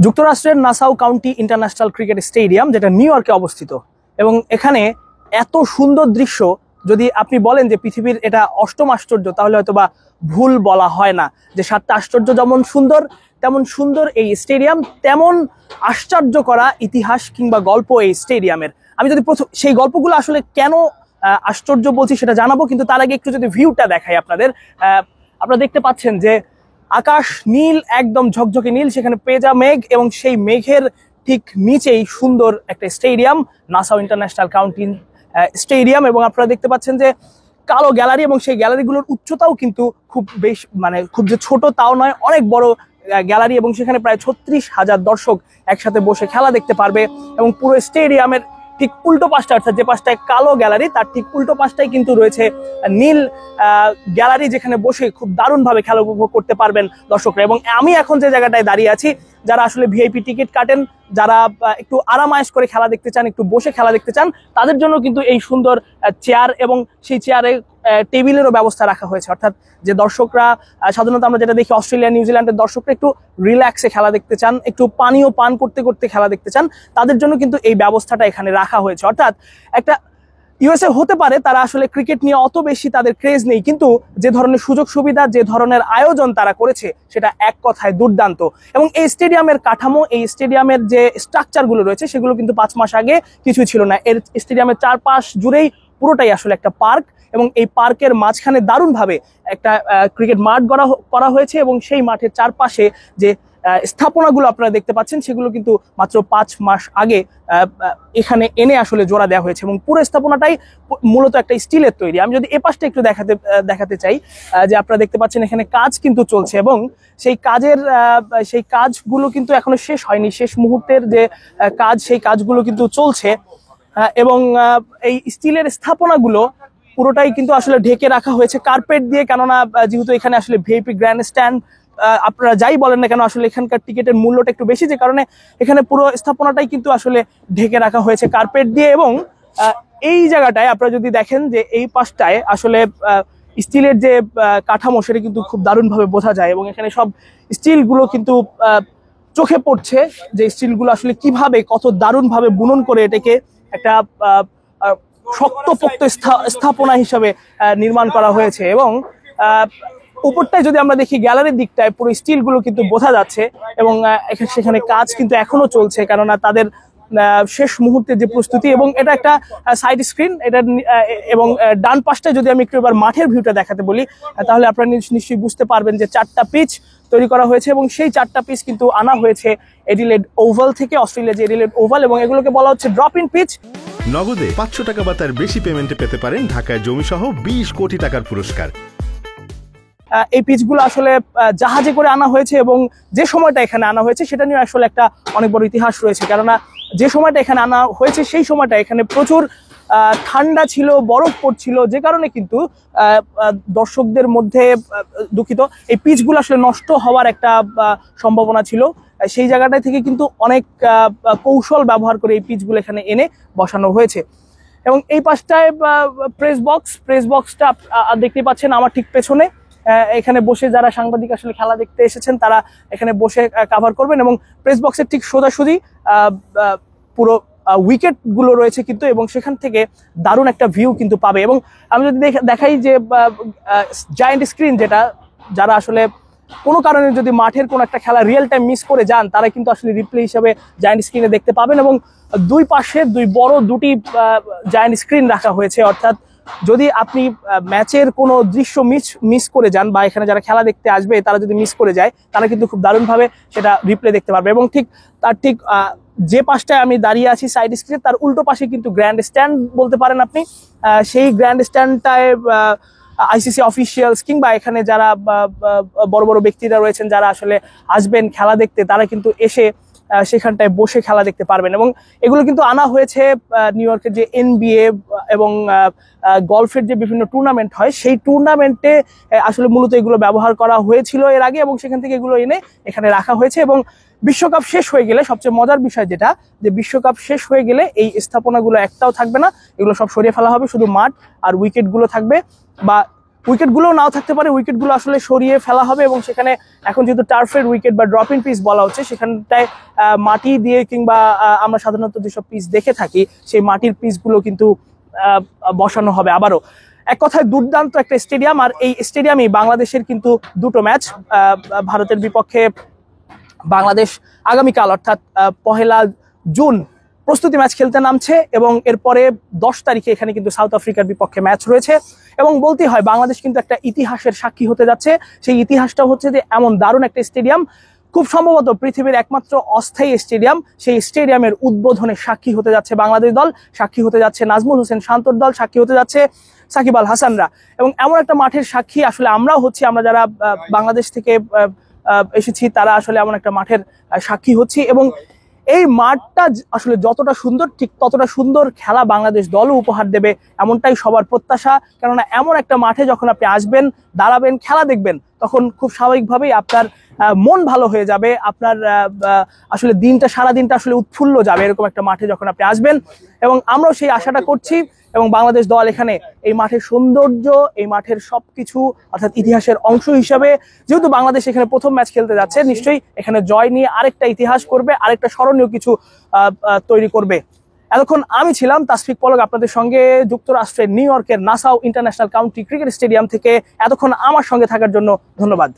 যুক্তরাষ্ট্রের Nassau county international cricket stadium, যেটা new ইয়র্কে অবস্থিত। এবং এখানে এত সুন্দর দৃশ্য, যদি আপনি বলেন যে পৃথিবীর এটা অষ্টম আশ্চর্য, তাহলে হয়তো বা ভুল বলা হয় না। যে সাতটা আশ্চর্য যেমন সুন্দর, তেমন সুন্দর এই স্টেডিয়াম, তেমন আশ্চর্য করা ইতিহাস কিংবা গল্প এই স্টেডিয়ামের। আমি যদি প্রথম সেই গল্পগুলো আসলে কেন আশ্চর্য বলছি সেটা জানাবো, কিন্তু তার আগে একটু যদি ভিউটা দেখাই আপনাদের। আপনারা দেখতে পাচ্ছেন যে আকাশ নীল, একদম ঝকঝকে নীল, সেখানে পেঁজা মেঘ, এবং সেই মেঘের ঠিক নিচেই সুন্দর একটা stadium, Nassau international county stadium. এবং আপনারা দেখতে পাচ্ছেন যে কালো গ্যালারি, এবং সেই গ্যালারিগুলোর উচ্চতাও কিন্তু খুব বেশ, মানে খুব যে ছোট তাও নয়, অনেক বড় গ্যালারি। এবং সেখানে প্রায় 36,000 দর্শক একসাথে বসে খেলা দেখতে পারবে। এবং পুরো স্টেডিয়ামের ঠিক উল্টো পাশটা, অর্থাৎ যে পাশটায় কালো গ্যালারি, তার ঠিক উল্টো পাশটাই কিন্তু রয়েছে নীল গ্যালারি, যেখানে বসে খুব দারুণভাবে খেলা উপভোগ করতে পারবেন দর্শকরা। এবং আমি এখন যে জায়গাটায় দাঁড়িয়ে আছি, যারা আসলে ভিআইপি টিকিট কাটেন, যারা একটু আরামায়েশ করে খেলা দেখতে চান, একটু বসে খেলা দেখতে চান, তাদের জন্য কিন্তু এই সুন্দর চেয়ার এবং সেই চেয়ারে টেবিলেরও ব্যবস্থা রাখা হয়েছে। অর্থাৎ যে দর্শকরা সাধারণত আমরা যেটা দেখি, অস্ট্রেলিয়া নিউজিল্যান্ডের দর্শকরা একটু রিল্যাক্সে খেলা দেখতে চান, একটু পানীয় পান করতে করতে খেলা দেখতে চান, তাদের জন্য কিন্তু এই ব্যবস্থাটা এখানে রাখা হয়েছে। অর্থাৎ একটা ইউএসএ হতে পারে তারা আসলে ক্রিকেট নিয়ে অত বেশি তাদের ক্রেজ নেই, কিন্তু যে ধরনের সুযোগ সুবিধা, যে ধরনের আয়োজন তারা করেছে, সেটা এক কথায় দুর্দান্ত। এবং এই স্টেডিয়ামের কাঠামো, এই স্টেডিয়ামের যে স্ট্রাকচারগুলো রয়েছে, সেগুলো কিন্তু 5 মাস আগে কিছুই ছিল না। এর স্টেডিয়ামের চারপাশ জুড়েই পুরোটাই আসলে একটা পার্ক, এবং এই পার্কের মাঝখানে দারুণভাবে একটা ক্রিকেট মাঠ করা হয়েছে। এবং সেই মাঠের চারপাশে যে স্থাপনাগুলো আপনারা দেখতে পাচ্ছেন, সেগুলো কিন্তু মাত্র 5 মাস আগে এখানে এনে আসলে জোড়া দেওয়া হয়েছে। এবং পুরো স্থাপনাটাই মূলত একটা স্টিলের তৈরি। আমি যদি এ পাশটা একটু দেখাতে চাই, যে আপনারা দেখতে পাচ্ছেন এখানে কাজ কিন্তু চলছে, এবং সেই কাজগুলো কিন্তু এখনো শেষ হয়নি। শেষ মুহূর্তের যে কাজ, সেই কাজগুলো কিন্তু চলছে। এবং এই স্টিলের স্থাপনাগুলো পুরোটাই কিন্তু আসলে ঢেকে রাখা হয়েছে কার্পেট দিয়ে, কেননা যেহেতু এখানে আসলে ভিআইপি গ্র্যান্ড স্ট্যান্ড, আপনারা যাই বলেন না কেন, আসলে এখানকার টিকিটের মূল্যটা একটু বেশি, যে কারণে এখানে পুরো স্থাপনাটাই কিন্তু আসলে ঢেকে রাখা হয়েছে কার্পেট দিয়ে। এবং এই জায়গাটায় আপনারা যদি দেখেন যে এই পাশটায় আসলে স্টিলের যে কাঠামো, সেটা কিন্তু খুব দারুণভাবে বোঝা যায়। এবং এখানে সব স্টিলগুলো কিন্তু চোখে পড়ছে, যে স্টিলগুলো আসলে কিভাবে, কত দারুণভাবে বুনন করে এটাকে একটা শক্তপোক্ত স্থাপনা হিসাবে নির্মাণ করা হয়েছে। এবং উপরটায় যদি আমরা দেখি, গ্যালারির দিকটায় পুরো স্টিলগুলো কিন্তু বোঝা যাচ্ছে, এবং সেখানে কাজ কিন্তু এখনো চলছে, কেননা তাদের শেষ মুহূর্তের যে প্রস্তুতি। এবং এটা একটা সাইড স্ক্রিন, এটা এবং ডান পাশটায় যদি আমি একটু এবার মাঠের ভিউটা দেখাতে বলি, তাহলে আপনারা নিশ্চয়ই বুঝতে পারবেন যে 4টা পিচ তৈরি করা হয়েছে। এবং সেই 4টা পিচ কিন্তু আনা হয়েছে এডিলেড ওভাল থেকে, অস্ট্রেলিয়া যে এডিলেড ওভাল, এবং এগুলোকে বলা হচ্ছে ড্রপ ইন পিচ। নগদে 500 টাকা বা তার বেশি পেমেন্টে পেতে পারেন ঢাকায় জমি সহ 20 কোটি টাকার পুরস্কার। এই পিচগুলো আসলে জাহাজে করে আনা হয়েছে, এবং যে সময়টা এখানে আনা হয়েছে সেটা নিয়ে আসলে একটা অনেক বড় ইতিহাস রয়েছে। কেননা যে সময়টা এখানে আনা হয়েছে, সেই সময়টা এখানে প্রচুর ঠান্ডা ছিল, বরফ পড়ছিল, যে কারণে কিন্তু দর্শকদের মধ্যে, দুঃখিত, এই পিচগুলো আসলে নষ্ট হওয়ার একটা সম্ভাবনা ছিল। সেই জায়গাটা থেকে কিন্তু অনেক কৌশল ব্যবহার করে এই পিচগুলো এখানে এনে বসানো হয়েছে। এবং এই পাশটায় প্রেস বক্সটা দেখতে পাচ্ছেন আমার ঠিক পেছনে। এখানে বসে যারা সাংবাদিক আসলে খেলা দেখতে এসেছেন, তারা এখানে বসে কভার করবেন। এবং প্রেস বক্সের ঠিক সোজাসুজি পুরো উইকেট গুলো রয়েছে কিন্তু, এবং সেখান থেকে দারুণ একটা ভিউ কিন্তু পাবে। এবং আমি যদি দেখাই যে জায়ান্ট স্ক্রিন, যেটা যারা আসলে কোনো কারণে যদি মাঠের কোনো একটা খেলা রিয়েল টাইম মিস করে যান, তারা কিন্তু আসলে রিপ্লে হিসেবে জায়ান্ট স্ক্রিনে দেখতে পাবেন। এবং দুই পাশে দুটি জায়ান্ট স্ক্রিন রাখা হয়েছে। অর্থাৎ যদি আপনি ম্যাচের কোনো দৃশ্য মিস করে যান, বা এখানে যারা খেলা দেখতে আসবে তারা যদি মিস করে যায়, তারা কিন্তু খুব দারুণভাবে সেটা রিপ্লে দেখতে পারবে। এবং তার ঠিক যে পাশটায় আমি দাঁড়িয়ে আছি সাইড স্ক্রিনে, তার উল্টো পাশে কিন্তু গ্র্যান্ড স্ট্যান্ড বলতে পারেন আপনি। সেই গ্র্যান্ড স্ট্যান্ডটায় আইসিসি অফিসিয়ালস কিংবা এখানে যারা বড় বড় ব্যক্তিরা রয়েছেন, যারা আসলে আসবেন খেলা দেখতে, তারা কিন্তু এসে সেখানটায় বসে খেলা দেখতে পারবেন। এবং এগুলো কিন্তু আনা হয়েছে নিউ ইয়র্কের যে NBA এবং গলফের যে বিভিন্ন টুর্নামেন্ট হয়, সেই টুর্নামেন্টে আসলে মূলত এগুলো ব্যবহার করা হয়েছিল এর আগে, এবং সেখান থেকে এগুলো এনে এখানে রাখা হয়েছে। এবং বিশ্বকাপ শেষ হয়ে গেলে, সবচেয়ে মজার বিষয় যেটা, যে বিশ্বকাপ শেষ হয়ে গেলে এই স্থাপনাগুলো একটাও থাকবে না, এগুলো সব সরিয়ে ফেলা হবে, শুধু মাঠ আর উইকেটগুলো থাকবে। বা উইকেটগুলো নাও থাকতে পারে, উইকেটগুলো আসলে সরিয়ে ফেলা হবে এবং সেখানে এখন যেহেতু টার্ফের উইকেট বা ড্রপিং পিচ বলা হচ্ছে, সেখানটায় মাটি দিয়ে কিংবা আমরা সাধারণত যেসব পিচ দেখে থাকি সেই মাটির পিচগুলো কিন্তু বসানো হবে আবারও। এক কথায় দুর্দান্ত একটা স্টেডিয়াম। আর এই স্টেডিয়ামে বাংলাদেশের কিন্তু দুটো ম্যাচ, ভারতের বিপক্ষে বাংলাদেশ আগামীকাল অর্থাৎ 1 জুন প্রস্তুতি ম্যাচ খেলতে নামছে এবং এরপরে 10 তারিখে এখানে কিন্তু সাউথ আফ্রিকার বিপক্ষে ম্যাচ রয়েছে। এবং বলতেই হয় বাংলাদেশ কিন্তু একটা ইতিহাসের সাক্ষী হতে যাচ্ছে। সেই ইতিহাসটা হচ্ছে যে এমন দারুণ একটা স্টেডিয়াম, খুব সম্ভবত পৃথিবীর একমাত্র অস্থায়ী স্টেডিয়াম, সেই স্টেডিয়ামের উদ্বোধনে সাক্ষী হতে যাচ্ছে বাংলাদেশ দল, সাক্ষী হতে যাচ্ছে নাজমুল হোসেন শান্তর দল, সাক্ষী হতে যাচ্ছে সাকিব আল হাসানরা। এবং এমন একটা মাঠের সাক্ষী আসলে আমরাও হচ্ছি, আমরা যারা বাংলাদেশ থেকে এসেছি তারা আসলে এমন একটা মাঠের সাক্ষী হচ্ছি। এবং এই মাঠটা আসলে যতটা সুন্দর ঠিক ততটা সুন্দর খেলা বাংলাদেশ দলও উপহার দেবে, এমনটাই সবার প্রত্যাশা। কেননা এমন একটা মাঠে যখন আপনি আসবেন, দাঁড়াবেন, খেলা দেখবেন, তখন খুব স্বাভাবিকভাবেই আপনার মন ভালো হয়ে যাবে, আপনার আসলে সারা দিনটা আসলে উৎফুল্ল যাবে এরকম একটা মাঠে যখন আপনি আসবেন। এবং আমরাও সেই আশাটা করছি। এবং বাংলাদেশ দল এখানে এই মাঠের সৌন্দর্য, এই মাঠের সবকিছু অর্থাৎ ইতিহাসের অংশ হিসাবে, যেহেতু বাংলাদেশ এখানে প্রথম ম্যাচ খেলতে যাচ্ছে, নিশ্চয়ই এখানে জয় নিয়ে আরেকটা ইতিহাস করবে, আরেকটা স্মরণীয় কিছু তৈরি করবে। এতক্ষণ আমি ছিলাম তাসফিক পলক আপনাদের সঙ্গে যুক্তরাষ্ট্রের নিউ ইয়র্কের Nassau international county cricket stadium থেকে। এতক্ষণ আমার সঙ্গে থাকার জন্য ধন্যবাদ।